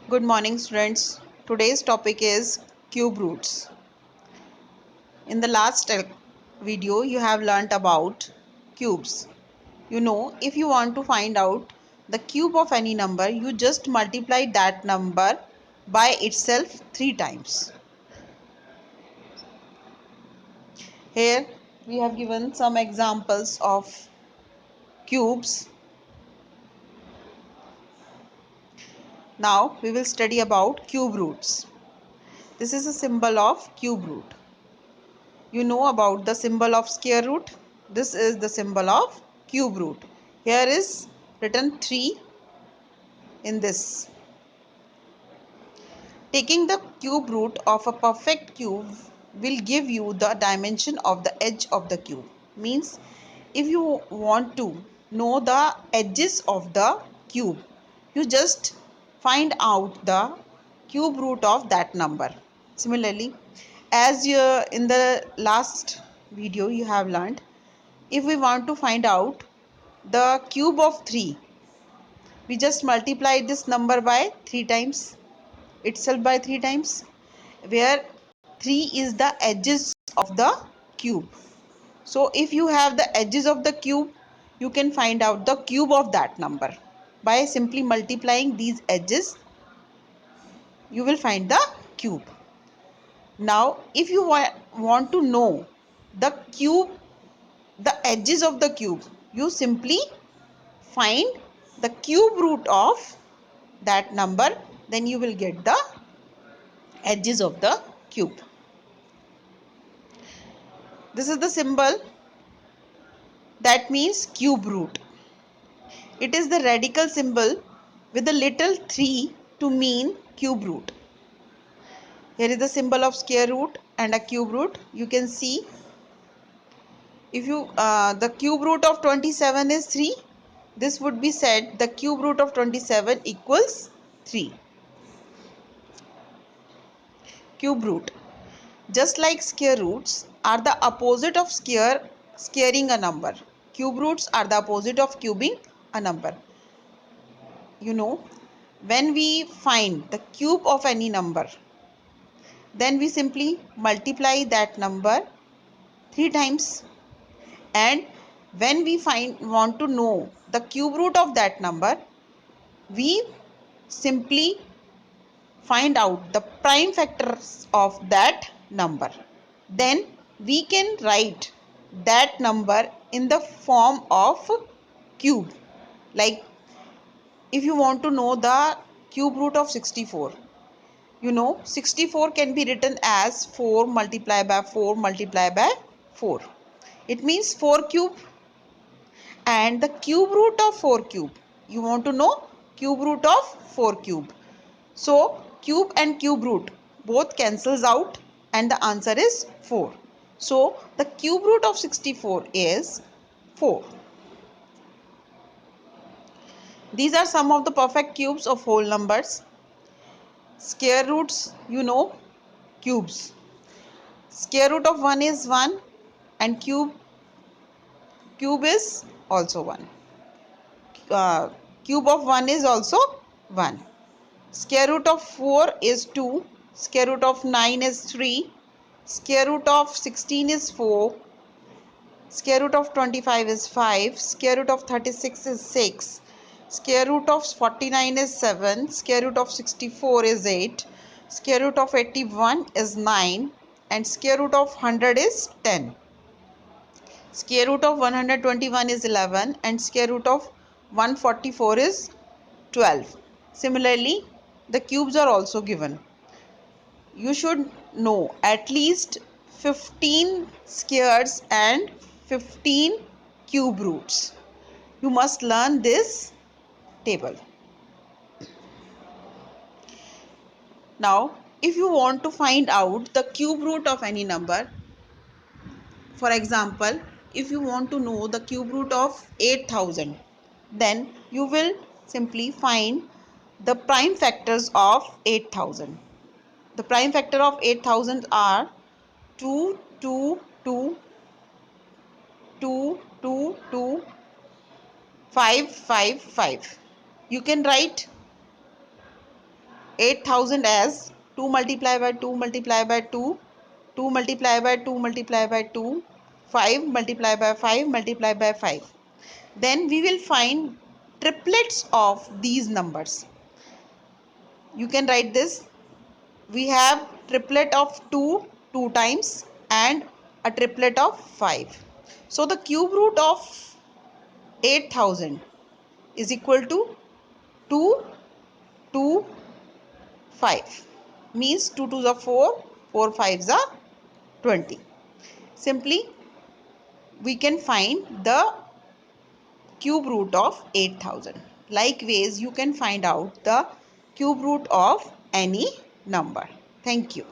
Good morning, students. Today's topic is cube roots. In the last video, you have learnt about cubes. If you want to find out the cube of any number, you just multiply that number by itself 3 times. Here we have given some examples of cubes. Now we will study about cube roots. This is a symbol of cube root. You know about the symbol of square root. This is the symbol of cube root. Here is written 3 in this. Taking the cube root of a perfect cube will give you the dimension of the edge of the cube. Means if you want to know the edges of the cube, you just find out the cube root of that number. Similarly, as in the last video you have learned, if we want to find out the cube of 3, we just multiply this number by 3 times, itself by 3 times, where 3 is the edges of the cube. So if you have the edges of the cube, you can find out the cube of that number. By simply multiplying these edges, you will find the cube. Now, if you want to know the cube, the edges of the cube, you simply find the cube root of that number, then you will get the edges of the cube. This is the symbol that means cube root. It is the radical symbol with a little 3 to mean cube root. Here is the symbol of square root and a cube root. You can see if you the cube root of 27 is 3. This would be said the cube root of 27 equals 3. Cube root. Just like square roots are the opposite of squaring a number. Cube roots are the opposite of cubing a number. When we find the cube of any number, then we simply multiply that number 3 times. And when we want to know the cube root of that number, we simply find out the prime factors of that number. Then we can write that number in the form of cube. Like if you want to know the cube root of 64, 64 can be written as 4 multiplied by 4 multiplied by 4. It means 4 cube. And the cube root of 4 cube, you want to know cube root of 4 cube. So cube and cube root both cancels out and the answer is 4. So the cube root of 64 is 4. These are some of the perfect cubes of whole numbers. Square roots, cubes. Square root of 1 is 1 and cube is also 1. Cube of 1 is also 1. Square root of 4 is 2. Square root of 9 is 3. Square root of 16 is 4. Square root of 25 is 5. Square root of 36 is 6. Square root of 49 is 7. Square root of 64 is 8. Square root of 81 is 9. And square root of 100 is 10. Square root of 121 is 11. And square root of 144 is 12. Similarly, the cubes are also given. You should know at least 15 squares and 15 cube roots. You must learn this table. Now, if you want to find out the cube root of any number, for example, if you want to know the cube root of 8000, then you will simply find the prime factors of 8000. The prime factor of 8000 are 2, 2, 2, 2, 2, 2, 5, 5, 5. You can write 8,000 as 2 multiply by 2 multiply by 2, 2 multiply by 2 multiply by 2, 5 multiply by 5 multiply by 5. Then we will find triplets of these numbers. You can write this. We have triplet of 2 2 times and a triplet of 5. So the cube root of 8,000 is equal to 2 2 5, means 2 2s are 4, 4 5s are 20. Simply we can find the cube root of 8,000. Likewise, you can find out the cube root of any number. Thank you.